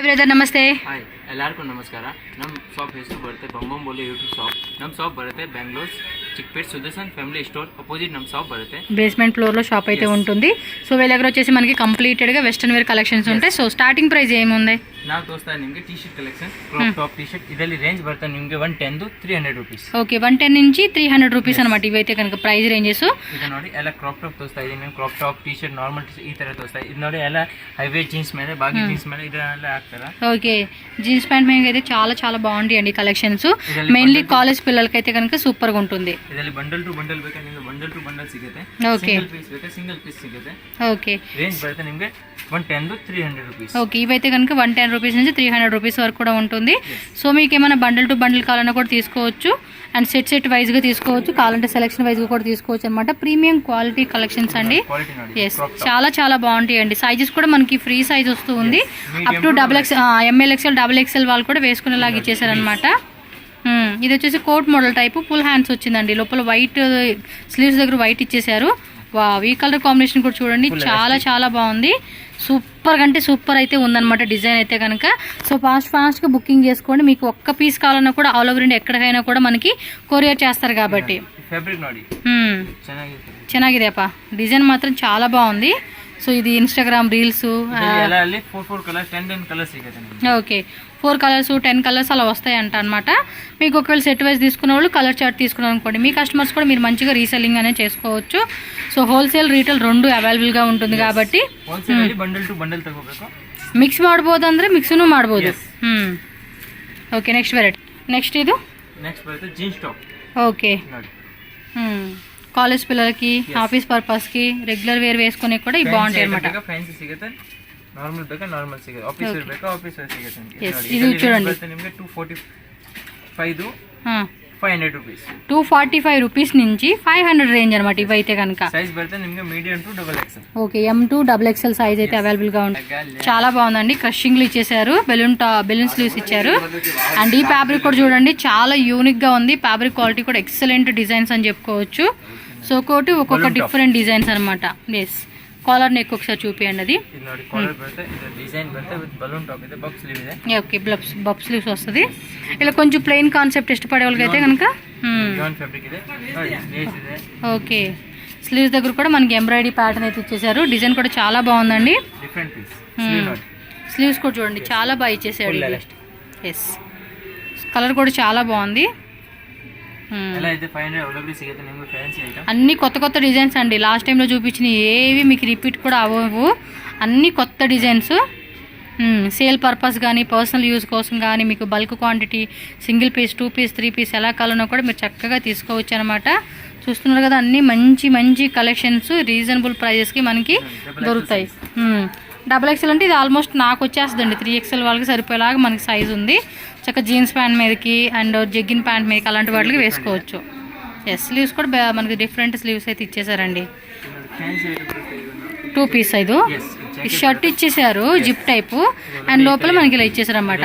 Brother ನಮಸ್ತೆ. Hi ಎಲ್ಲರಿಗೂ ನಮಸ್ಕಾರ. ನಮ್ಮ ಶಾಪ್ ಹೆಸರು ಬರುತ್ತೆ ಬಂಬಂಬೋಲಿ ಯೂಟ್ಯೂಬ್ ಶಾಪ್. ನಮ್ಮ ಶಾಪ್ ಬರುತ್ತೆ Bengaluru Chickpet Sudarshan family store opposite ನಮ್ಮ షాప్ బರುತ್ತೆ. బేస్మెంట్ ఫ్లోర్ లో షాప్ అయితే ఉంటుంది. సో వీళ్ళ దగ్గర వచ్చేసి మనకి కంప్లీటెడ్ గా వెస్టర్న్ వేర్ కలెక్షన్స్ ఉంటాయి. సో స్టార్టింగ్ ప్రైస్ ఏముంది? నాకు దోస్తా నిಮಗೆ T shirt collection crop top T shirt ಇದರಲ್ಲಿ ರೇಂಜ್ ಬರುತ್ತೆ ನಿಮಗೆ 110 300 ರೂಪೀಸ್. ఓకే 110 నుంచి 300 రూపీస్ అన్నమాట. ఇవైతే కనుక ప్రైస్ రేంజెస్. ಇದು ನೋಡಿ ಎಲ್ಲ ಕ್ರಾಪ್ ಟಾಪ್ ದೋಸ್ತಾ ಇದೀನಿ. Crop top T shirt normal ఈ ತರ దోస్తా. ఇది ನೋಡಿ ಎಲ್ಲ హైవే జీన్స్ ಮೇಲೆ బాగి జీన్స్ ಮೇಲೆ ಇದನ್ನೆಲ್ಲ ಹಾಕ್తారా. ఓకే జీన్స్ ప్యాంట్ మీద అయితే చాలా చాలా బాగుంటాయండి కలెక్షన్స్. మెయిన్లీ కాలేజ్ పిల్లలకి అయితే కనుక సూపర్ గా ఉంటుంది. ಇದರಲ್ಲಿ ಬಂಡಲ್ ಟು ಬಂಡಲ್ ಬೇಕಾ ನಿಮಗೆ ಬಂಡಲ್ ಟು ಬಂಡಲ್ ಸಿಗುತ್ತೆ. ಸಿಂಗಲ್ ಪೀಸ್ ಬೇಕಾ ಸಿಂಗಲ್ ಪೀಸ್ ಸಿಗುತ್ತೆ. ఓకే రేంజ్ ಬರುತ್ತೆ ನಿಮಗೆ 110 300 రూపీస్. ఓకే ఇవైతే కనుక 110 రూపీస్ నుంచి 300 రూపీస్ వరకు కూడా ఉంటుంది. సో మీకు ఏమైనా బండిల్ టు బండిల్ కావాలన్నా కూడా తీసుకోవచ్చు. అండ్ సెట్ వైజ్గా తీసుకోవచ్చు. కావాలంటే సెలెక్షన్ వైజ్గా కూడా తీసుకోవచ్చు అనమాట. ప్రీమియం క్వాలిటీ కలెక్షన్స్ అండి. ఎస్ చాలా చాలా బాగుంటాయి అండి. సైజెస్ కూడా మనకి ఫ్రీ సైజ్ వస్తూ ఉంది. Up to ML XL XXL వాళ్ళు కూడా వేసుకునేలాగా ఇచ్చేసారనమాట. ఇది వచ్చేసి coat model type full hands వచ్చిందండి. లోపల వైట్ స్లీవ్స్ దగ్గర వైట్ ఇచ్చేసారు. ఈ కలర్ కాంబినేషన్ కూడా చూడండి చాలా చాలా బాగుంది. సూపర్ అంటే సూపర్ అయితే ఉందన్నమాట డిజైన్ అయితే కనుక. సో ఫాస్ట్గా బుకింగ్ చేసుకోండి. మీకు ఒక్క పీస్ కావాలన్నా కూడా ఆల్ ఓవర్ ఇండియా ఎక్కడికైనా కూడా మనకి కొరియర్ చేస్తారు కాబట్టి. ಚೆನ್ನಾಗಿದೆಯಪ್ಪ డిజైన్ మాత్రం చాలా బాగుంది. సో ఇది Instagram reels. Okay 4 colours 10 colours అలా వస్తాయంట అనమాట. మీకు ఒకవేళ సెట్ వైజ్ తీసుకున్న వాళ్ళు కలర్ చార్ట్ తీసుకున్నాం అనుకోండి, మీ కస్టమర్స్ కూడా మీరు మంచిగా రీసెల్లింగ్ అనేది చేసుకోవచ్చు. సో హోల్సేల్ రీటೇಲ್ రెండు ಅವೈಲೇಬಲ್ గా ఉంటుంది కాబట్టి ಮಿಕ್ಸ್ ಮಾಡಬಹುದು ಅಂದ್ರೆ ಮಿಕ್ಸ್ನು ಮಾಡಬಹುದು. Okay next variety. ನೆಕ್ಸ್ಟ್ ಇದು జీన్స్ టాప్. ఓకే కాలేజ్ పిల్లలకి ఆఫీస్ పర్పస్ కి రెగ్యులర్ వేర్ వేసుకునే కూడా ఇవి బాగుంటాయి అనమాట. నార్మల్ ಬೇಕಾ నార్మల్ ಸಿಗುತ್ತೆ. ಆಫೀಸ್ ವೇರ್ ಬೇಕಾ ಆಫೀಸ್ ವೇರ್ ಸಿಗುತ್ತೆ. ಇದು చూడండి ನಿಮಗೆ 245 500 రూపీస్. 245 రూపీస్ నుంచి 500 రేంజ్ అనమాట. ఇవైతే కనుక సైజ్ బರುತ್ತೆ నిಮಗೆ medium to double XL. Okay M to XXL size అయితే అవైలబుల్ గా ఉంది. చాలా బాగుందండి. క్రషింగ్లు ఇచ్చేసారు. బెలూన్ స్లీవ్స్ ఇచ్చారు. అండ్ ఈ ఫ్యాబ్రిక్ కూడా చూడండి చాలా యూనిక్ గా ఉంది. ఫ్యాబ్రిక్ క్వాలిటీ కూడా ఎక్సలెంట్ డిజైన్స్ అని చెప్పుకోవచ్చు. సో ఒక్కొక్క డిఫరెంట్ డిజైన్స్ అనమాట. ఎస్ కాలర్ నెక్ ఒకసారి చూపియండి. అది ఓకే బబ్ స్లీవ్స్ వస్తుంది. ఇలా కొంచెం ప్లెయిన్ కాన్సెప్ట్ ఇష్టపడే వాళ్ళకి అయితే కనుక ఓకే స్లీవ్స్ దగ్గర కూడా మనకి ఎంబ్రాయిడరీ ప్యాటర్న్ అయితే ఇచ్చేసారు. డిజైన్ కూడా చాలా బాగుందండి. స్లీవ్స్ కూడా చూడండి చాలా బాగా ఇచ్చేసాడు. ఎస్ కలర్ కూడా చాలా బాగుంది. అన్ని కొత్త డిజైన్స్ అండి. లాస్ట్ టైంలో చూపించిన ఏవి మీకు రిపీట్ కూడా అవ్వవు. అన్ని కొత్త డిజైన్స్. సేల్ పర్పస్ కానీ పర్సనల్ యూజ్ కోసం కానీ మీకు bulk quantity single piece 2 piece 3 piece ఎలా కావాలన్నా కూడా మీరు చక్కగా తీసుకోవచ్చు అనమాట. చూస్తున్నారు కదా అన్ని మంచి కలెక్షన్స్ రీజనబుల్ ప్రైజెస్కి మనకి దొరుకుతాయి. XXL అంటే ఇది ఆల్మోస్ట్ నాకు వచ్చేస్తుందండి. 3XL వాళ్ళకి సరిపోయేలాగా మనకి సైజ్ ఉంది. చక్కగా జీన్స్ ప్యాంట్ మీదకి అండ్ జగ్గిన్ ప్యాంట్ మీదకి అలాంటి వాటికి వేసుకోవచ్చు. ఎస్ స్లీవ్స్ కూడా మనకి డిఫరెంట్ స్లీవ్స్ అయితే ఇచ్చేసారండి. 2 పీస్ సైజు షర్ట్ ఇచ్చేసారు జిప్ టైపు. అండ్ లోపల మనకి ఇలా ఇచ్చేసారు అనమాట.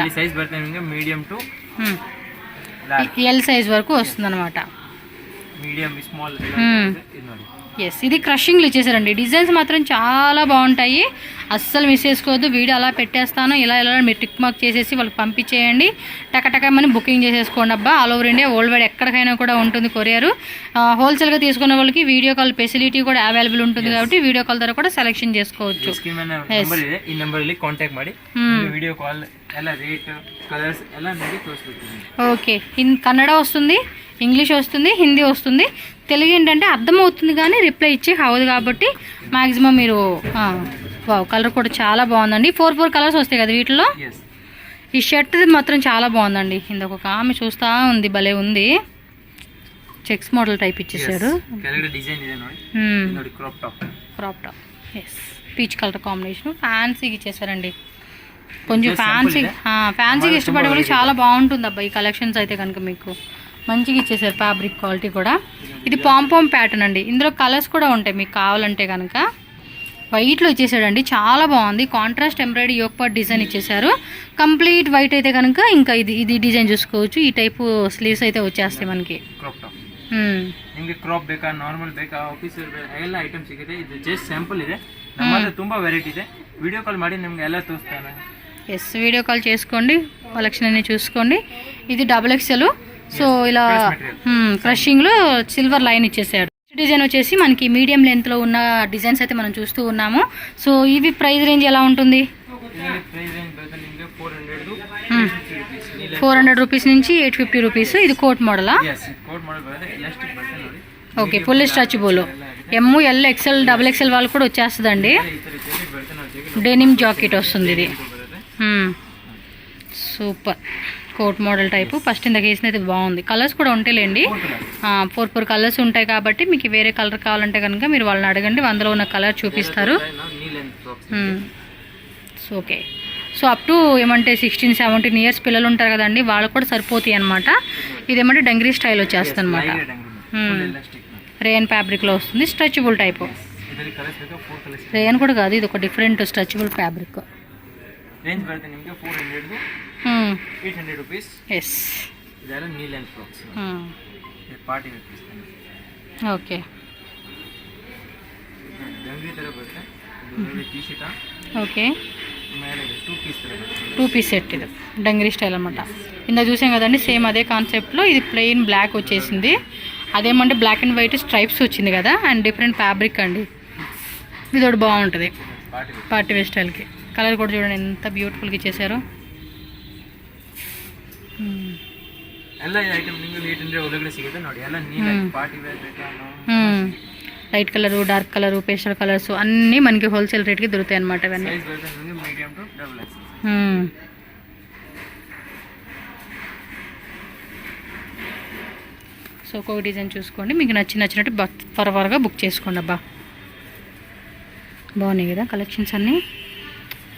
L సైజ్ వరకు వస్తుంది అనమాట. ఎస్ ఇది క్రషింగ్లు ఇచ్చేసారండి. డిజైన్స్ మాత్రం చాలా బాగుంటాయి. అస్సలు మిస్ చేసుకోవద్దు. వీడియో అలా పెట్టేస్తాను. ఇలా మీరు టిక్ మార్క్ చేసేసి వాళ్ళకి పంపించేయండి. టకటకమని బుకింగ్ చేసేసుకోండి అబ్బా. All over India world wide ఎక్కడికైనా కూడా ఉంటుంది కొరియర్. హోల్సేల్గా తీసుకునే వాళ్ళకి వీడియో కాల్ ఫెసిలిటీ కూడా అవైలబుల్ ఉంటుంది కాబట్టి వీడియో కాల్ ద్వారా కూడా సెలెక్షన్ చేసుకోవచ్చు. ఓకే కన్నడ వస్తుంది, ఇంగ్లీష్ వస్తుంది, హిందీ వస్తుంది. తెలుగు ఏంటంటే అర్థమవుతుంది కానీ రిప్లై ఇచ్చి అవ్వదు కాబట్టి మ్యాక్సిమం మీరు కలర్ కూడా చాలా బాగుందండి. 4 కలర్స్ వస్తాయి కదా వీటిలో. ఈ షర్ట్ మాత్రం చాలా బాగుందండి. ఇంకొక ఆమె చూస్తా ఉంది భలే ఉంది. చెక్స్ మోడల్ టైప్ ఇచ్చేసారు. Crop top yes peach colour combination ఫ్యాన్సీగా ఇచ్చేసారండి. కొంచెం ఫ్యాన్సీగా ఇష్టపడే వాళ్ళు చాలా బాగుంటుంది అబ్బా ఈ కలెక్షన్స్ అయితే కనుక. మీకు మంచిగా ఇచ్చేసారు ఫ్యాబ్రిక్ క్వాలిటీ కూడా. ఇది పాంపామ్ ప్యాటర్న్ అండి. ఇందులో కలర్స్ కూడా ఉంటాయి మీకు కావాలంటే కనుక. వైట్లో ఇచ్చేసాడండి చాలా బాగుంది. Contrast embroidery yoke part design ఇచ్చేసారు. కంప్లీట్ వైట్ అయితే కనుక ఇంకా ఇది డిజైన్ చూసుకోవచ్చు. ఈ టైపు స్లీవ్స్ అయితే వచ్చేస్తాయి మనకి. ಕ್ರಾಪ್ ಬೇಕಾ ನಾರ್ಮಲ್ ಬೇಕಾ ಆಫೀಸ್ ಎಲ್ಲ ಐಟಮ್ ಸಿಗುತ್ತೆ. ಇದು ಜಸ್ಟ್ ಸ್ಯಾಂಪಲ್ ಇದೆ. ನಮ್ಮಲ್ಲಿ ತುಂಬಾ ವೆರೈಟಿ ಇದೆ. ವಿಡಿಯೋ ಕಾಲ್ ಮಾಡಿ ನಿಮ್ಗೆ ಎಲ್ಲ ತೋರಿಸ್ತಾನೆ. ఎస్, వీడియో కాల్ చేసుకోండి, కలెక్షన్ అన్ని చూసుకోండి. ఇది XXL. సో ఇలా క్రషింగ్లో సిల్వర్ లైన్ ఇచ్చేసాడు. డిజైన్ వచ్చేసి మనకి మీడియం లెంత్లో ఉన్న డిజైన్స్ అయితే మనం చూస్తూ ఉన్నాము. సో ఇవి ప్రైస్ రేంజ్ ఎలా ఉంటుంది? 400 రూపీస్ నుంచి 850 రూపీస్. ఇది కోట్ మోడలా? Okay, full stretchable. ML XL XXL వాళ్ళు కూడా వచ్చేస్తుందండి. డెనిమ్ జాకెట్ వస్తుంది ఇది. Super coat model type. First ఇందాక వేసిన అయితే బాగుంది. కలర్స్ కూడా ఉంటాయిలేండి, 4 కలర్స్ ఉంటాయి కాబట్టి మీకు వేరే కలర్ కావాలంటే కనుక మీరు వాళ్ళని అడగండి, అందులో ఉన్న కలర్ చూపిస్తారు. So okay, so up to ఏమంటే 16-17 ఇయర్స్ పిల్లలు ఉంటారు కదండి, వాళ్ళకు కూడా సరిపోతాయి అనమాట. ఇదేమంటే డంగ్రీ స్టైల్ వచ్చేస్తుంది అనమాట. రేయన్ ఫ్యాబ్రిక్లో వస్తుంది, స్ట్రెచబుల్ టైపు. రేయన్ కూడా కాదు, ఇది ఒక డిఫరెంట్ స్ట్రెచబుల్ ఫ్యాబ్రిక్. ರೇಂಜ್ ಬರುತ್ತೆ ನಿಮಗೆ 400 800 ರೂಪೀಸ್. ಎಸ್, ಇದೆಲ್ಲ knee length frocks. Party wear piece. Okay, dungaree ತರ ಬರುತ್ತೆ. ಇದು ಟಿ ಶರ್ಟ್. ఓకే, ಮೇಲೆ 2 పీస్ సెట్. ఇది డంగ్రీ స్టైల్ అనమాట. ఇందా చూసాం కదండి, సేమ్ అదే కాన్సెప్ట్లో ఇది ప్లెయిన్ బ్లాక్ వచ్చేసింది. అదేమంటే బ్లాక్ అండ్ వైట్ స్ట్రైప్స్ వచ్చింది కదా, అండ్ డిఫరెంట్ ఫ్యాబ్రిక్ అండి. ఇది ఒకటి బాగుంటుంది పార్టీ వేర్ స్టైల్కి. కలర్ కూడా చూడండి ఎంత బ్యూటిఫుల్గా ఇచ్చేసారో. ಎಲ್ಲ ಐಟಮ್ ನಿಮಗೆ 800 ಒಳಗಡೆ ಸಿಗುತ್ತೆ ನೋಡಿ. ಎಲ್ಲ ನೀ ಪಾರ್ಟಿ ವೇರ್ ಬೇಕಾನೋ light colour, dark colour, pastel colours అన్నీ మనకి హోల్సేల్ రేట్కి దొరుకుతాయి అనమాట. ఇవన్నీ సైజ్ బರುತ್ತೆ మీడియం టు XXL. సో ఒక్కొక్క డిజైన్ చూసుకోండి, మీకు నచ్చినట్టు త్వరగా బుక్ చేసుకోండి. అబ్బా బాగున్నాయి కదా కలెక్షన్స్ అన్నీ.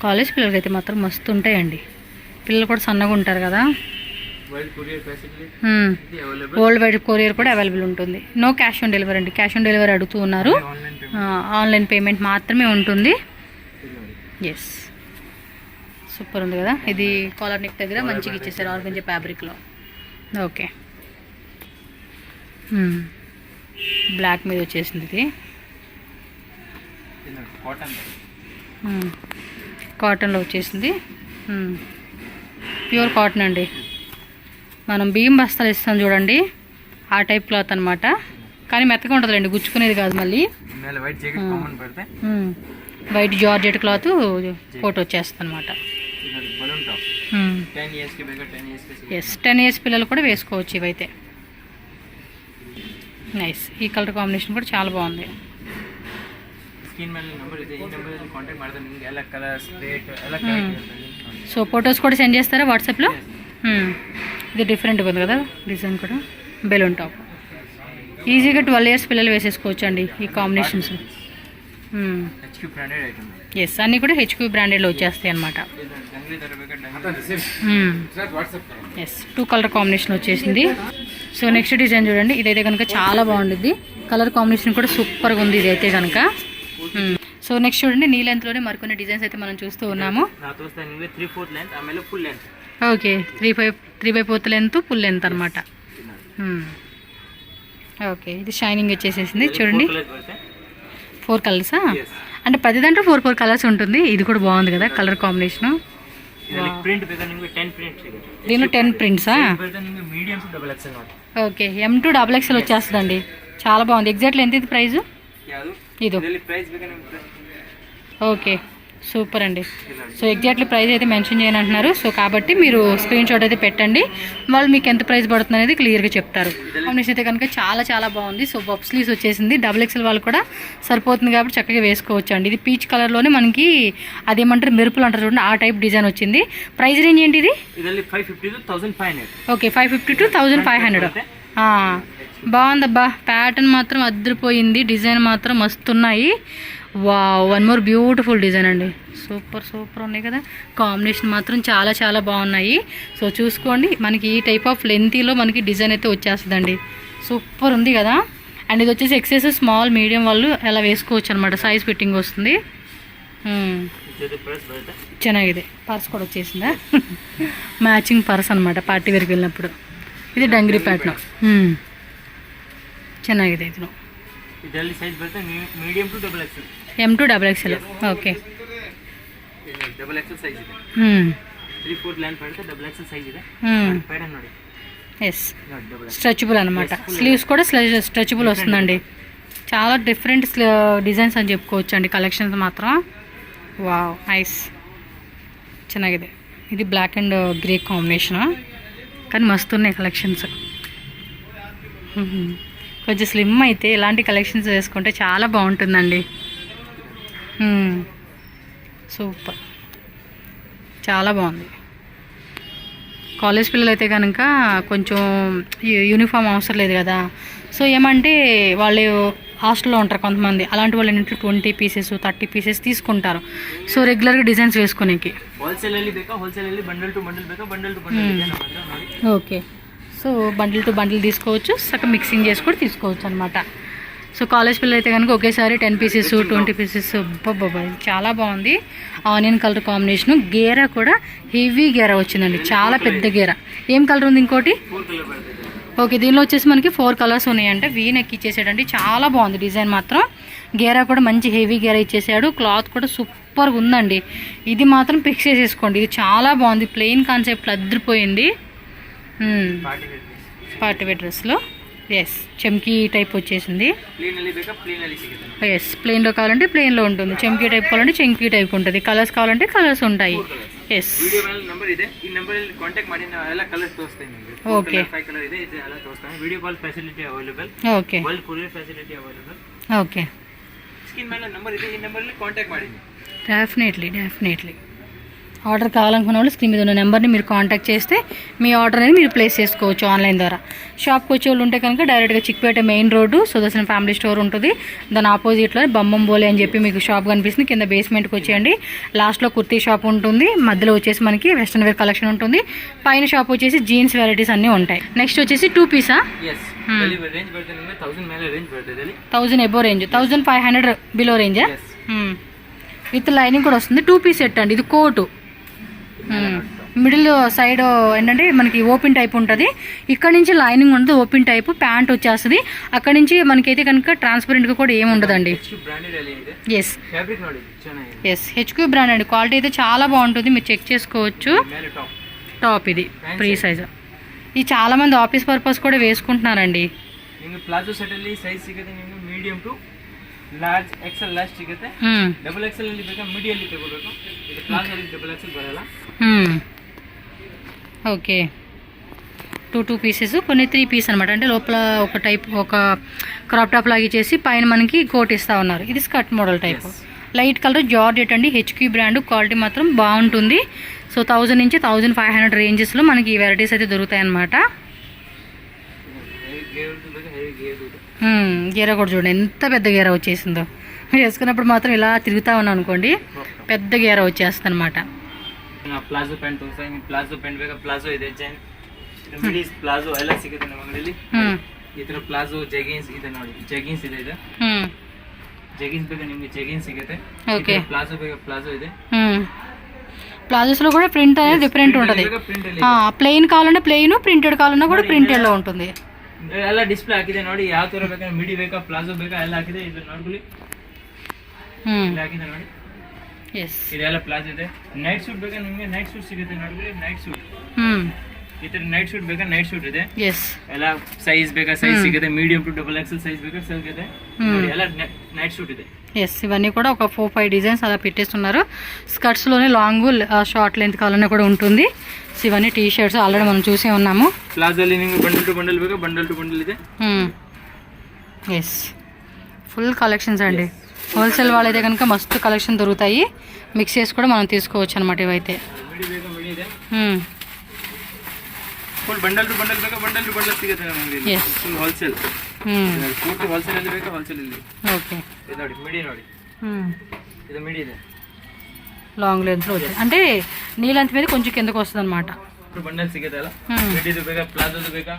కాలేజ్ పిల్లలకి అయితే మాత్రం మస్తు ఉంటాయండి. పిల్లలు కూడా సన్నగా ఉంటారు కదా. వరల్డ్ వైడ్ కొరియర్ కూడా అవైలబుల్ ఉంటుంది. నో క్యాష్ ఆన్ డెలివరీ అండి. క్యాష్ ఆన్ డెలివరీ అడుగుతూ ఉన్నారు, ఆన్లైన్ పేమెంట్ మాత్రమే ఉంటుంది. ఎస్, సూపర్ ఉంది కదా. ఇది కాలర్ నెక్ దగ్గర మంచిగా ఇచ్చేసారు ఆర్గంజా ఫ్యాబ్రిక్లో. ఓకే, బ్లాక్ మీద వచ్చేసింది. ఇది కాటన్లో వచ్చేసింది. ప్యూర్ కాటన్ అండి. మనం బియ్యం బస్తాలు ఇస్తాం చూడండి, ఆ టైప్ క్లాత్ అనమాట. కానీ మెత్తగా ఉంటుందండి, గుచ్చుకునేది కాదు. మళ్ళీ వైట్ జార్జెట్ క్లాత్ కోట్ వచ్చేస్తుంది అనమాట. ఎస్, 10 ఇయర్స్ పిల్లలు కూడా వేసుకోవచ్చు ఇవైతే. నైస్, ఈ కలర్ కాంబినేషన్ కూడా చాలా బాగుంది. సో ఫొటోస్ కూడా సెండ్ చేస్తారా వాట్సాప్లో? ఇది డిఫరెంట్గా ఉంది కదా డిజైన్ కూడా. బెలూన్ టాప్ ఈజీగా 12 ఇయర్స్ పిల్లలు వేసేసుకోవచ్చు అండి ఈ కాంబినేషన్స్. ఎస్, అన్నీ కూడా HQ బ్రాండెడ్లో వచ్చేస్తాయి అనమాట. ఎస్, 2 కలర్ కాంబినేషన్ వచ్చేసింది. సో నెక్స్ట్ డిజైన్ చూడండి, ఇదైతే కనుక చాలా బాగుంటుంది. కలర్ కాంబినేషన్ కూడా సూపర్గా ఉంది ఇదైతే కనుక. సో నెక్స్ట్ చూడండి, నీ లెంత్లోనే మరికొన్ని డిజైన్స్ అయితే మనం చూస్తూ ఉన్నాము. ఓకే, 3/4 లెంత్, ఫుల్ లెంత్ అనమాట. ఓకే, ఇది షైనింగ్ వచ్చేసేసింది చూడండి. 4 కలర్సా? అంటే ప్రతి దాంట్లో 4 కలర్స్ ఉంటుంది. ఇది కూడా బాగుంది కదా కలర్ కాంబినేషన్. దీనిలో 10 ప్రింట్సా? ఓకే, M to XXL వచ్చేస్తుందండి. చాలా బాగుంది. ఎగ్జాక్ట్లీ ఎంత ఇది ప్రైస్? ఇది ఓకే, సూపర్ అండి. సో ఎగ్జాక్ట్లీ ప్రైస్ అయితే మెన్షన్ చేయని అంటున్నారు. సో కాబట్టి మీరు స్క్రీన్ షాట్ అయితే పెట్టండి, వాళ్ళు మీకు ఎంత ప్రైస్ పడుతుంది అనేది క్లియర్గా చెప్తారు. కాంబినేషన్ అయితే కనుక చాలా చాలా బాగుంది. సో బబ్ స్లీవ్స్ వచ్చేసింది. XXL వాళ్ళు కూడా సరిపోతుంది కాబట్టి చక్కగా వేసుకోవచ్చు అండి. ఇది పీచ్ కలర్లోనే మనకి అదేమంటారు మెరుపులు అంటారు చూడండి, ఆ టైప్ డిజైన్ వచ్చింది. ప్రైస్ రేంజ్ ఏంటి ఇది? Okay, 550 to 1500. బాగుందబ్బా, ప్యాటర్న్ మాత్రం అదిరిపోయింది. డిజైన్ మాత్రం మస్తున్నాయి. Wow, one more beautiful design అండి. సూపర్ సూపర్ ఉన్నాయి కదా. కాంబినేషన్ మాత్రం చాలా చాలా బాగున్నాయి. సో చూసుకోండి, మనకి ఈ టైప్ ఆఫ్ లెంతీలో మనకి డిజైన్ అయితే వచ్చేస్తుందండి. సూపర్ ఉంది కదా. అండ్ ఇది వచ్చేసి ఎక్సెస్ స్మాల్ మీడియం వాళ్ళు ఎలా వేసుకోవచ్చు అనమాట. సైజ్ ఫిట్టింగ్ వస్తుంది. ಚೆನ್ನಾಗಿದೆ. పర్స్ కూడా వచ్చేసిందా? మ్యాచింగ్ పర్స్ అనమాట పార్టీ వేర్కి వెళ్ళినప్పుడు. ఇది డంగ్రీ ప్యాటర్న్. ಚೆನ್ನಾಗಿದೆ. ಇದು ಇದರಲ್ಲಿ ಸೈಜ್ ಬರುತ್ತೆ medium to XXL. M to XXL. Okay, double XL size ಇದೆ. 3/4 ಲೈನ್ ಬರುತ್ತೆ, ಡಬಲ್ ಎಕ್ಸೆಲ್ ಸೈಜ್ ಇದೆ. ಪ್ಯಾಟರ್ನ್ ನೋಡಿ. ఎస్ స్ట్రెచబుల్ అనమాట. స్లీవ్స్ కూడా స్ట్రెచబుల్ వస్తుందండి. చాలా డిఫరెంట్ డిజైన్స్ అని చెప్పుకోవచ్చు అండి. కలెక్షన్స్ మాత్రం వావ్ నైస్, ಚೆನ್ನಾಗಿದೆ. ఇది బ్లాక్ అండ్ గ్రే కాంబినేషన్, కానీ మస్తు ఉన్నాయి కలెక్షన్స్. కొంచెం స్లిమ్ అయితే ఇలాంటి కలెక్షన్స్ వేసుకుంటే చాలా బాగుంటుందండి. సూపర్, చాలా బాగుంది. కాలేజ్ పిల్లలు అయితే కనుక కొంచెం యూనిఫామ్ అవసరం లేదు కదా, సో ఏమంటే వాళ్ళు హాస్టల్లో ఉంటారు కొంతమంది, అలాంటి వాళ్ళు ఏంటంటే 20 పీసెస్ 30 పీసెస్ తీసుకుంటారు. సో రెగ్యులర్గా డిజైన్స్ వేసుకునేకి. Okay, so bundle to bundle తీసుకోవచ్చు, సగం మిక్సింగ్ చేసి కూడా తీసుకోవచ్చు అనమాట. సో కాలేజ్ పిల్లలు అయితే కనుక ఒకేసారి 10 పీసెస్ 20 పీసెస్ బాబా చాలా బాగుంది. ఆనియన్ కలర్ కాంబినేషను, గేరా కూడా హెవీ గేరా వచ్చిందండి, చాలా పెద్ద గేరా. ఏం కలర్ ఉంది ఇంకోటి? ఓకే, దీనిలో వచ్చేసి మనకి 4 కలర్స్ ఉన్నాయంటే వీ నెక్ ఇచ్చేసాడండి, చాలా బాగుంది డిజైన్ మాత్రం. గేరా కూడా మంచి హెవీ గేరా ఇచ్చేసాడు, క్లాత్ కూడా సూపర్గా ఉందండి. ఇది మాత్రం ఫిక్స్ చేసేసుకోండి, ఇది చాలా బాగుంది. ప్లెయిన్ కాన్సెప్ట్లో అద్దరిపోయింది. పార్టీ వేర్ డ్రెస్లో ఎస్ చెమ్కీ టైప్ వచ్చేసింది. ఎస్ ప్లెయిన్లో కావాలంటే ప్లెయిన్లో ఉంటుంది, చెమ్కీ టైప్ కావాలంటే చెమ్కీ టైప్ ఉంటుంది, కలర్స్ కావాలంటే కలర్స్ ఉంటాయి. Yes okay okay okay definitely order కావాలనుకున్న వాళ్ళు స్క్రీన్ మీద ఉన్న నెంబర్ని మీరు కాంటాక్ట్ చేస్తే మీ ఆర్డర్ అనేది మీరు ప్లేస్ చేసుకోవచ్చు ఆన్లైన్ ద్వారా. షాప్కి వచ్చే వాళ్ళు ఉంటే కనుక డైరెక్ట్గా Chickpet main road Sudarshan family store ఉంటుంది, దాని ఆపోజిట్లో బొమ్మం బోలే అని చెప్పి మీకు షాప్ కనిపిస్తుంది. కింద బేస్మెంట్కి వచ్చేయండి, లాస్ట్లో కుర్తీ షాప్ ఉంటుంది, మధ్యలో వచ్చేసి మనకి వెస్ట్రన్ వేర్ కలెక్షన్ ఉంటుంది, పైన షాప్ వచ్చేసి జీన్స్ వెరైటీస్ అన్నీ ఉంటాయి. నెక్స్ట్ వచ్చేసి 2 పీసా 1000 ఎబో రేంజ్, 1500 బిలో రేంజా విత్ లైనింగ్ కూడా వస్తుంది. 2 పీస్ సెట్ అండి, ఇది కోటు. మిడిల్ సైడ్ ఏంటంటే మనకి ఓపెన్ టైప్ ఉంటుంది, ఇక్కడ నుంచి లైనింగ్ ఉంటుంది, ఓపెన్ టైప్ ప్యాంట్ వచ్చేస్తుంది. అక్కడ నుంచి మనకైతే కనుక ట్రాన్స్పరెంట్గా కూడా ఏమి ఉండదండి. ఎస్ హెచ్క్యూ బ్రాండ్ అండి, క్వాలిటీ అయితే చాలా బాగుంటుంది, మీరు చెక్ చేసుకోవచ్చు. టాప్ ఇది ఫ్రీ సైజ్, ఇది చాలా మంది ఆఫీస్ పర్పస్ కూడా వేసుకుంటున్నారండి. ಪ್ಲಾಜೋ ಸೆಟ್ ಅಲ್ಲಿ ಸೈಜ್ ಸಿಗುತ್ತೆ ನಿಮಗೆ medium to large XL last ಸಿಗುತ್ತೆ. ಡಬಲ್ ಎಕ್ಸೆಲ್ ಅಲ್ಲಿ ಬೇಕಾ ಮೀಡಿಯಂ ಅಲ್ಲಿ ತಗೋಬೇಕು, ಇದು ಪ್ಲಾಜೋ ಅಲ್ಲಿ ಡಬಲ್ ಎಕ್ಸೆಲ್ ಬರಲ್ಲ. ఓకే 2 పీసెస్, కొన్ని 3 పీస్ అనమాట. అంటే లోపల ఒక టైప్ ఒక క్రాప్ టాప్ లాగా ఇచ్చేసి పైన మనకి కోట్ ఇస్తా ఉన్నారు. ఇది skirt model type, light colour georgette అండి, హెచ్క్యూ బ్రాండ్, క్వాలిటీ మాత్రం బాగుంటుంది. సో 1000 నుంచి 1500 రేంజెస్లో మనకి ఈ వెరైటీస్ అయితే దొరుకుతాయి అన్నమాట. గేరా కూడా చూడండి ఎంత పెద్ద గేరా వచ్చేసిందో, వేసుకున్నప్పుడు మాత్రం ఇలా తిరుగుతా ఉన్నాం అనుకోండి పెద్ద గేరా వచ్చేస్తుంది అనమాట. ಪ್ಲಾಜೋ ಪ್ಯಾಂಟ್ ಪ್ಲಾಜೋ ಪ್ಯಾಂಟ್ ಬೇಕಾ ಪ್ಲಾಜೋ ಇದೆ, ಪ್ಲಾಜೋ ಎಲ್ಲ ಸಿಗುತ್ತೆ ನಮ್ಮ ಅಂಗಡಿಯಲ್ಲಿ. ಈ ತರ ಪ್ಲಾಜೋ ಜೆಗಿನ್ಸ್ ಇದೆ ನೋಡಿ, ಜೆಗಿನ್ಸ್ ಇದೆ, ಇದು ಜೆಗಿನ್ಸ್ ಬೇಕಾ ನಿಮ್ಗೆ ಜೆಗಿನ್ಸ್ ಸಿಗುತ್ತೆ. ఓకే ಪ್ಲಾಜೋ ಬೇಕಾ ಪ್ಲಾಜೋ ಇದೆ. ప్లాజోస్ లో కూడా ప్రింట్ అనేది డిఫరెంట్ ఉంటుంది, ప్లెయిన్ కావాలంటే ప్లెయిన్, ప్రింటెడ్ కావాలన్నా కూడా ప్రింటెడ్ లో ఉంటుంది. ಎಲ್ಲ ಡಿಸ್ಪ್ಲೇ ಹಾಕಿದೆ ನೋಡಿ, ಯಾವ ತರ ಬೇಕಾದ್ರೆ ಮಿಡಿ ಬೇಕಾ ಪ್ಲಾಜೋ ಬೇಕಾ ಎಲ್ಲ ಹಾಕಿದೆ. ಇದು ನೋಡ್ಕೊಳ್ಳಿ ಹಾಕಿದೆ ನೋಡಿ, ಇದೆಲ್ಲ ಪ್ಲಾಜೋ ಇದೆ. ನೈಟ್ ಸೂಟ್ ಬೇಕಾ ನಿಮ್ಗೆ ನೈಟ್ ಸೂಟ್ ಸಿಗುತ್ತೆ ನೋಡ್ಕೊಳ್ಳಿ, ನೈಟ್ ಸೂಟ್ ಈ ತರ ನೈಟ್ ಸೂಟ್ ಬೇಕಾ ನೈಟ್ ಸೂಟ್ ಇದೆ. ಎಲ್ಲ ಸೈಜ್ ಬೇಕಾ ಸೈಜ್ ಸಿಗುತ್ತೆ, medium to double XL size ಬೇಕಾ ಸಿಗುತ್ತೆ, ಎಲ್ಲ నైట్ షూట్ ಇದೆ. ఎస్ ఇవన్నీ కూడా ఒక 4-5 డిజైన్స్ అలా పెట్టేస్తున్నారు. స్కర్ట్స్లోనే లాంగ్ షార్ట్ లెంత్ కావాలన్నా కూడా ఉంటుంది. సో ఇవన్నీ టీ షర్ట్స్ ఆల్రెడీ మనం చూసే ఉన్నాము. ప్లాజోಲಿ ನಿಮಗೆ ಬಂಡಲ್ ಟು ಬಂಡಲ್ ಬೇಕಾ ಬಂಡಲ್ ಟು ಬಂಡಲ್ ಇದೆ. ఎస్ ఫుల్ కలెక్షన్స్ అండి. హోల్సేల్ వాళ్ళైతే కనుక మస్తు కలెక్షన్ దొరుకుతాయి, మిక్స్ చేసి కూడా మనం తీసుకోవచ్చు అనమాట. ఇవైతే ಫುಲ್ ಬಂಡಲ್ ಟು ಬಂಡಲ್ ಬೇಕಾ ಬಂಡಲ್ ಟು ಬಂಡಲ್ ಸಿಗುತ್ತೆ ನಮಗೆ, ಫುಲ್ ಹೋಲ್ಸೇಲ್. ಪೂರ್ತಿ ಹೋಲ್ಸೇಲ್ ಅಲ್ಲಿ ಬೇಕಾ ಹೋಲ್ಸೇಲ್ ಅಲ್ಲಿ. ఓకే ఇది ನೋಡಿ ಮಿಡಿ ನೋಡಿ, ఇది ಮಿಡಿ ಇದೆ లాంగ్ లెంత్ లో వచ్చేది, అంటే నీ లెంత్ మీద కొంచెం కిందకు వస్తుంది అనమాట. ಬಂಡಲ್ ಸಿಗುತ್ತೆ ಅಲ್ಲ, ಮಿಡಿದು ಬೇಕಾ ಪ್ಲಾಜೋದು ಬೇಕಾ.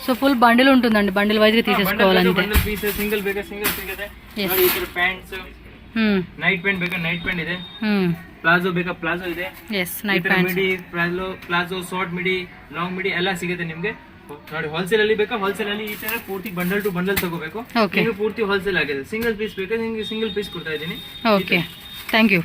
సో ఫుల్ బండిల్ ఉంటుందండి, బండిల్ వైజ్ గా తీసేసుకోవాలంటే. ಬಂಡಲ್ ಪೀಸ್ ಸಿಂಗಲ್ ಬೇಕಾ ಸಿಂಗಲ್ ಸಿಗುತ್ತೆ ನೋಡಿ. ಈ ತರ ಪ್ಯಾಂಟ್ಸ್ ನೈಟ್ ಪ್ಯಾಂಟ್ ಬೇಕಾ ನೈಟ್ ಪ್ಯಾಂಟ್ ಇದೆ, ಪ್ಲಾಜೋ ಬೇಕಾ ಪ್ಲಾಜೋ ಇದೆ. ನೈಟ್ ಪ್ಯಾಂಟ್ ಮಿಡಿ ಪ್ಲಾಜೋ ಶಾರ್ಟ್ ಮಿಡಿ ಲಾಂಗ್ ಮಿಡಿ ಎಲ್ಲ ಸಿಗುತ್ತೆ ನಿಮ್ಗೆ ನೋಡಿ. ಹೋಲ್ಸೇಲ್ ಅಲ್ಲಿ ಬೇಕಾ ಹೋಲ್ಸೇಲ್ ಅಲ್ಲಿ ಈ ತರ ಪೂರ್ತಿ ಬಂಡಲ್ ಟು ಬಂಡಲ್ ತಗೋಬೇಕು. ನಿಮಗೆ ಪೂರ್ತಿ ಹೋಲ್ಸೇಲ್ ಆಗಿದೆ. ಸಿಂಗಲ್ ಪೀಸ್ ಬೇಕಾ ನಿಮಗೆ ಸಿಂಗಲ್ ಪೀಸ್ ಕೊಡ್ತಾ ಇದ್ದೀನಿ. Okay thank you.